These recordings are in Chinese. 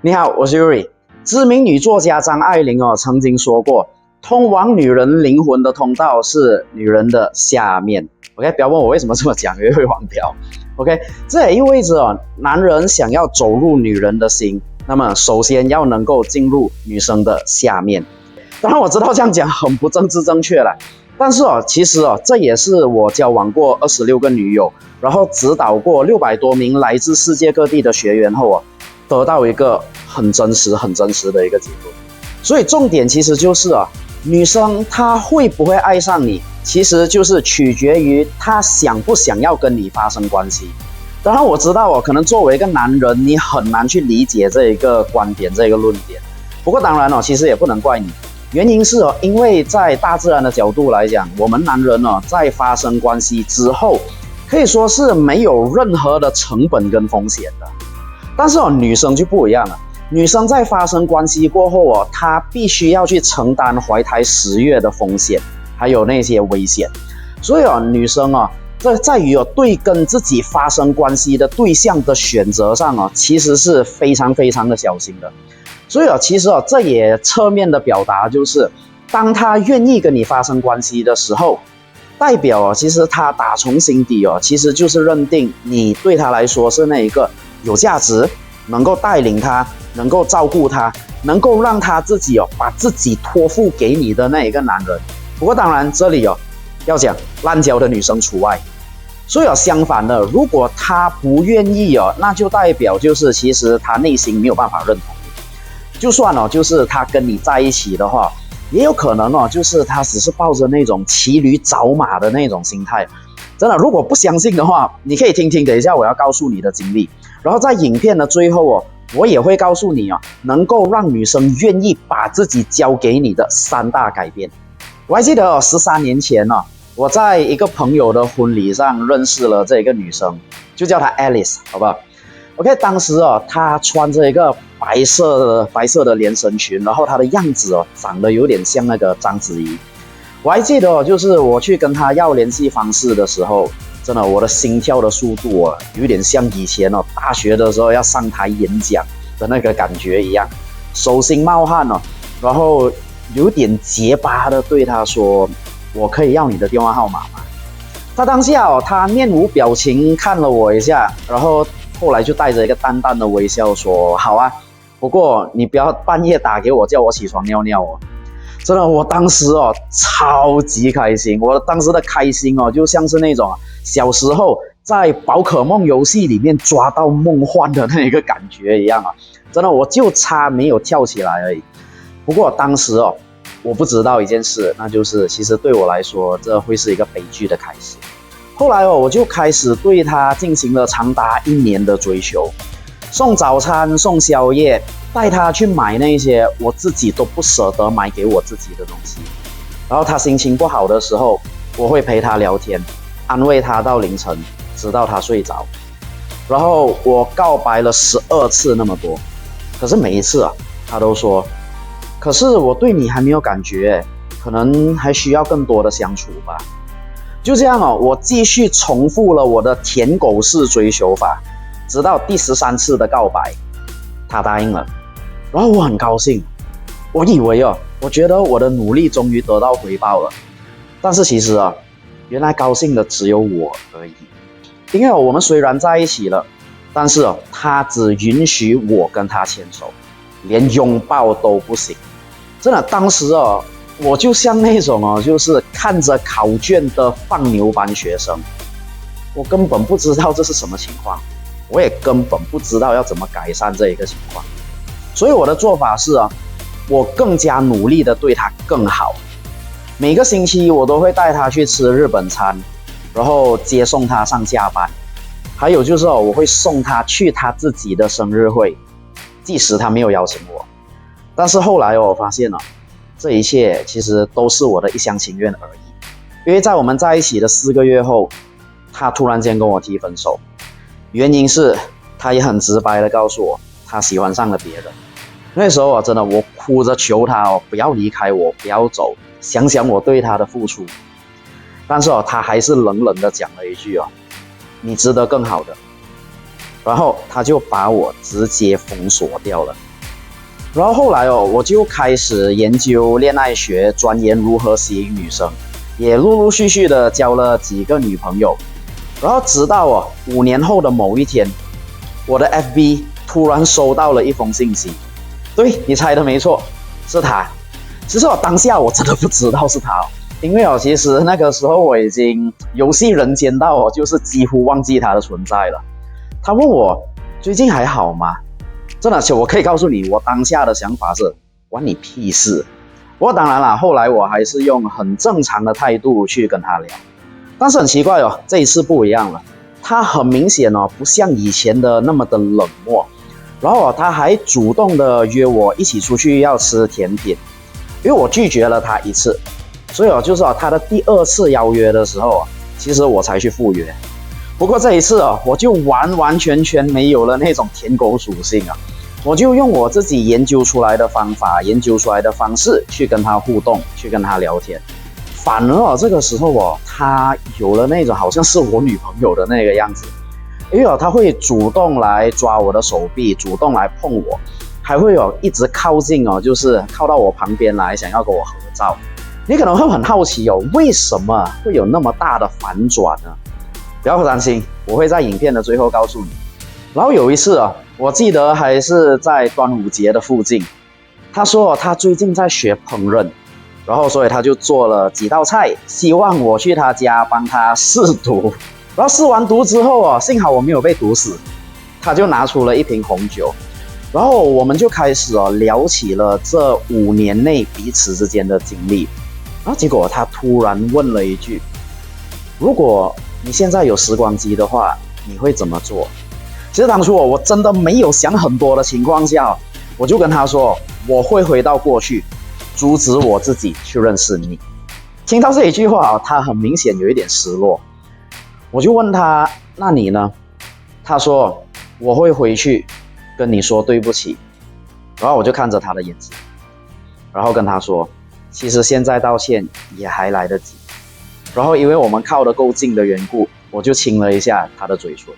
你好，我是 Yuri。知名女作家张爱玲曾经说过，通往女人灵魂的通道是女人的下面。OK， 不要问我为什么这么讲，因为会黄标。OK， 这也意味着男人想要走入女人的心，那么首先要能够进入女生的下面。当然我知道这样讲很不政治正确了，但是其实这也是我交往过26个女友，然后指导过600多名来自世界各地的学员后得到一个很真实的一个结论。所以重点其实就是女生她会不会爱上你，其实就是取决于她想不想要跟你发生关系。当然我知道可能作为一个男人你很难去理解这一个观点，这一个论点。不过当然其实也不能怪你，原因是因为在大自然的角度来讲，我们男人在发生关系之后可以说是没有任何的成本跟风险的。但是女生就不一样了，女生在发生关系过后她必须要去承担怀胎10月的风险，还有那些危险。所以女生这在于对跟自己发生关系的对象的选择上其实是非常的小心的。所以其实这也侧面的表达就是，当她愿意跟你发生关系的时候，代表其实她打从心底其实就是认定你对她来说是那一个有价值，能够带领她，能够照顾她，能够让她自己把自己托付给你的那一个男人。不过当然这里要讲滥交的女生除外。所以相反的，如果她不愿意那就代表就是其实她内心没有办法认同你。就算就是她跟你在一起的话，也有可能就是她只是抱着那种骑驴找马的那种心态。真的，如果不相信的话，你可以听听等一下我要告诉你的经历。然后在影片的最后我也会告诉你能够让女生愿意把自己交给你的3大改变。我还记得13年前我在一个朋友的婚礼上认识了这个女生，就叫她 Alice， 好不好 ？OK， 当时她穿着一个白色的连身裙，然后她的样子长得有点像那个章子怡。我还记得就是我去跟她要联系方式的时候，真的我的心跳的速度有点像以前大学的时候要上台演讲的那个感觉一样，手心冒汗然后有点结巴的对她说，我可以要你的电话号码吗？她当下她面无表情看了我一下，然后后来就带着一个淡淡的微笑说，好啊，不过你不要半夜打给我叫我起床尿尿真的，我当时超级开心，我当时的开心就像是那种小时候在宝可梦游戏里面抓到梦幻的那个感觉一样真的，我就差没有跳起来而已。不过当时我不知道一件事，那就是其实对我来说这会是一个悲剧的开始。后来我就开始对他进行了长达1年的追求，送早餐送宵夜，带他去买那些我自己都不舍得买给我自己的东西。然后他心情不好的时候，我会陪他聊天，安慰他到凌晨，直到他睡着。然后我告白了12次那么多，可是每一次他都说，可是我对你还没有感觉，可能还需要更多的相处吧。就这样我继续重复了我的舔狗式追求法，直到第13次的告白，他答应了。然后我很高兴，我以为我觉得我的努力终于得到回报了。但是其实原来高兴的只有我而已。因为我们虽然在一起了，但是他只允许我跟他牵手，连拥抱都不行。真的，当时我就像那种就是看着考卷的放牛班学生，我根本不知道这是什么情况，我也根本不知道要怎么改善这一个情况。所以我的做法是我更加努力的对他更好。每个星期我都会带他去吃日本餐，然后接送他上下班。还有就是我会送他去他自己的生日会，即使他没有邀请我。但是后来我发现这一切其实都是我的一厢情愿而已。因为在我们在一起的4个月后，他突然间跟我提分手，原因是他也很直白的告诉我他喜欢上了别人。那时候真的我哭着求他不要离开我，不要走，想想我对他的付出。但是他还是冷冷的讲了一句你值得更好的。然后他就把我直接封锁掉了。然后后来我就开始研究恋爱学，钻研如何吸引女生，也陆陆续续的交了几个女朋友。然后直到5年后的某一天，我的 FB 突然收到了一封信息。对，你猜的没错，是他。其实当下我真的不知道是他，因为其实那个时候我已经游戏人间到就是几乎忘记他的存在了。他问我最近还好吗？真的，我可以告诉你，我当下的想法是关你屁事。不过当然啦，后来我还是用很正常的态度去跟他聊。但是很奇怪这一次不一样了。他很明显不像以前的那么的冷漠。然后他还主动的约我一起出去要吃甜品，因为我拒绝了他一次，所以就是他的第2次邀约的时候其实我才去赴约。不过这一次我就完完全全没有了那种舔狗属性我就用我自己研究出来的方法、研究出来的方式去跟他互动，去跟他聊天。反而这个时候他有了那种好像是我女朋友的那个样子。因为他会主动来抓我的手臂，主动来碰我，还会一直靠近就是靠到我旁边来，想要跟我合照。你可能会很好奇为什么会有那么大的反转呢？不要担心，我会在影片的最后告诉你。然后有一次我记得还是在端午节的附近，他说他最近在学烹饪，然后所以他就做了几道菜，希望我去他家帮他试毒。然后试完毒之后幸好我没有被毒死，他就拿出了一瓶红酒，然后我们就开始聊起了这5年内彼此之间的经历。然后结果他突然问了一句：如果你现在有时光机的话，你会怎么做？其实当初我真的没有想很多的情况下，我就跟他说我会回到过去，阻止我自己去认识你。听到这一句话他很明显有一点失落。我就问他，那你呢？他说我会回去跟你说对不起。然后我就看着他的眼睛，然后跟他说，其实现在道歉也还来得及。然后因为我们靠得够近的缘故，我就亲了一下他的嘴唇。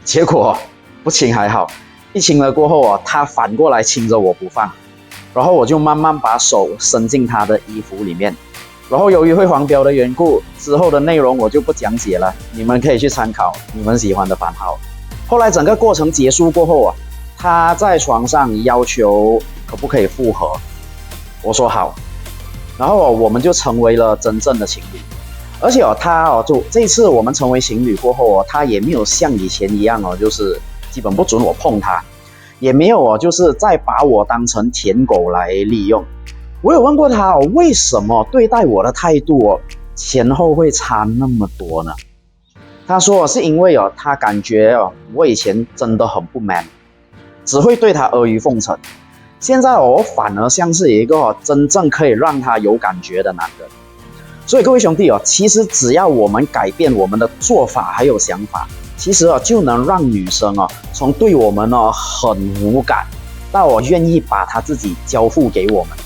结果不亲还好，一亲了过后他反过来亲着我不放。然后我就慢慢把手伸进他的衣服里面。然后由于会黄标的缘故，之后的内容我就不讲解了，你们可以去参考你们喜欢的番号。后来整个过程结束过后他在床上要求可不可以复合，我说好。然后我们就成为了真正的情侣。而且他就这次我们成为情侣过后他也没有像以前一样就是基本不准我碰他，也没有就是再把我当成舔狗来利用。我有问过他为什么对待我的态度前后会差那么多呢？他说是因为他感觉我以前真的很不 man， 只会对他阿谀奉承。现在我反而像是一个真正可以让他有感觉的男人。所以各位兄弟其实只要我们改变我们的做法还有想法，其实就能让女生从对我们很无感到愿意把她自己交付给我们。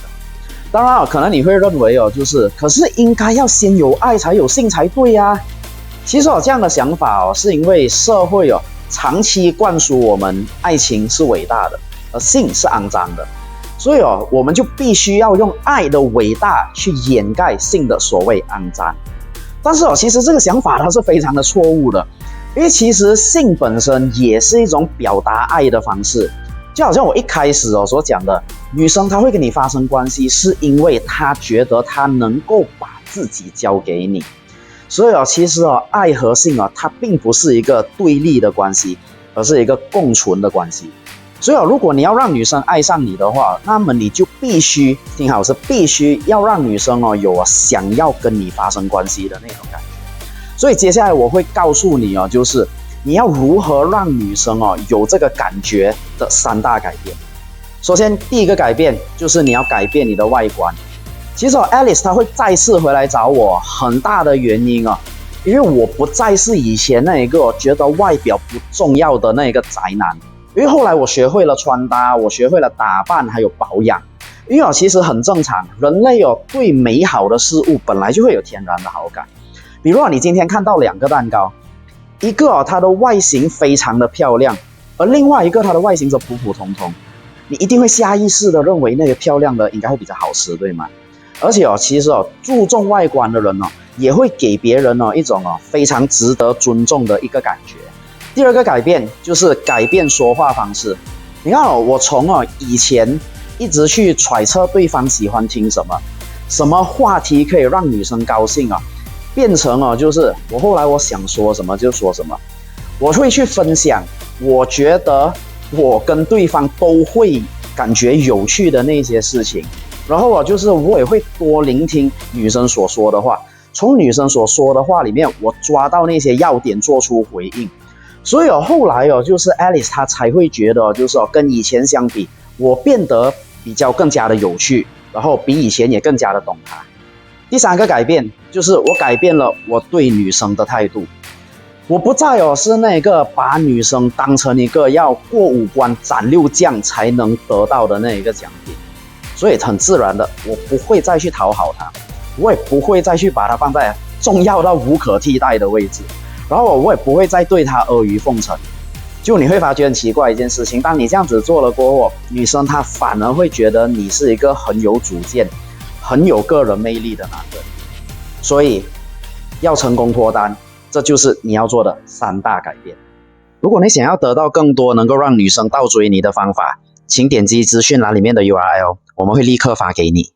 当然可能你会认为就是可是应该要先有爱才有性才对啊。其实这样的想法是因为社会长期灌输我们爱情是伟大的，而性是肮脏的。所以我们就必须要用爱的伟大去掩盖性的所谓肮脏。但是其实这个想法它是非常的错误的，因为其实性本身也是一种表达爱的方式。就好像我一开始所讲的，女生她会跟你发生关系，是因为她觉得她能够把自己交给你。所以其实爱和性它并不是一个对立的关系，而是一个共存的关系。所以如果你要让女生爱上你的话，那么你就必须听好，是必须要让女生有想要跟你发生关系的那种感觉。所以接下来我会告诉你就是你要如何让女生有这个感觉的3大改变。首先第一个改变就是你要改变你的外观。其实Alice 她会再次回来找我，很大的原因因为我不再是以前那一个觉得外表不重要的那一个宅男。因为后来我学会了穿搭，我学会了打扮还有保养。因为其实很正常，人类对美好的事物本来就会有天然的好感。比如你今天看到2个蛋糕，一个它的外形非常的漂亮，而另外一个它的外形则普普通通。你一定会下意识的认为那个漂亮的应该会比较好吃，对吗？而且其实注重外观的人也会给别人一种非常值得尊重的一个感觉。第二个改变就是改变说话方式。你看我从以前一直去揣测对方喜欢听什么话题可以让女生高兴变成就是我后来我想说什么就说什么，我会去分享我觉得我跟对方都会感觉有趣的那些事情，然后我也会多聆听女生所说的话，从女生所说的话里面我抓到那些要点做出回应。所以后来就是 Alice 她才会觉得就是跟以前相比，我变得比较更加的有趣，然后比以前也更加的懂她。第三个改变就是我改变了我对女生的态度，我不再是那个把女生当成一个要过五关斩六将才能得到的那一个奖品，所以很自然的我不会再去讨好她，我也不会再去把她放在重要到无可替代的位置，然后我也不会再对她阿谀奉承。就你会发觉很奇怪一件事情，当你这样子做了过后，女生她反而会觉得你是一个很有主见很有个人魅力的男人。所以要成功脱单，这就是你要做的3大改变。如果你想要得到更多能够让女生倒追你的方法，请点击资讯栏里面的 URL， 我们会立刻发给你。